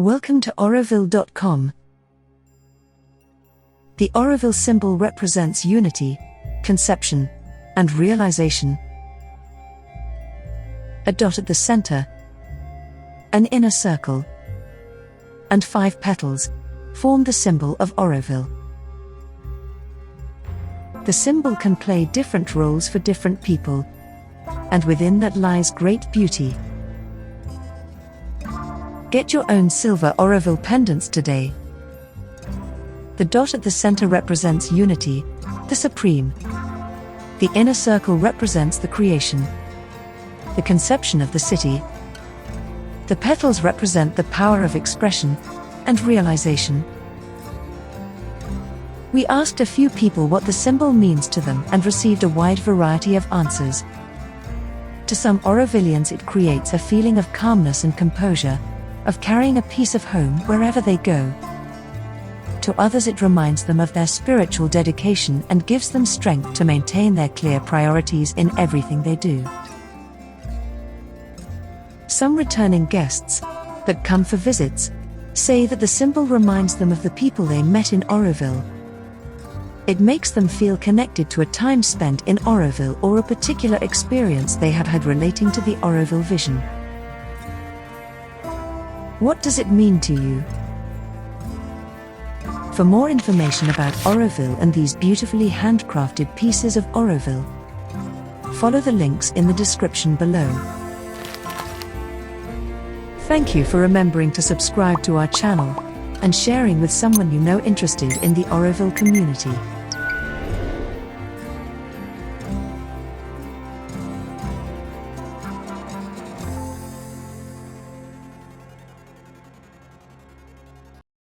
Welcome to Auroville.com. The Auroville symbol represents unity, conception, and realization. A dot at the center, an inner circle, and 5 petals form the symbol of Auroville. The symbol can play different roles for different people, and within that lies great beauty. Get your own silver Auroville pendants today. The dot at the center represents unity, the supreme. The inner circle represents the creation, the conception of the city. The petals represent the power of expression and realization. We asked a few people what the symbol means to them and received a wide variety of answers. To some Aurovillians, it creates a feeling of calmness and composure, of carrying a piece of home wherever they go. To others, it reminds them of their spiritual dedication and gives them strength to maintain their clear priorities in everything they do. Some returning guests that come for visits say that the symbol reminds them of the people they met in Auroville. It makes them feel connected to a time spent in Auroville or a particular experience they have had relating to the Auroville vision. What does it mean to you? For more information about Auroville and these beautifully handcrafted pieces of Auroville, follow the links in the description below. Thank you for remembering to subscribe to our channel and sharing with someone you know interested in the Auroville community.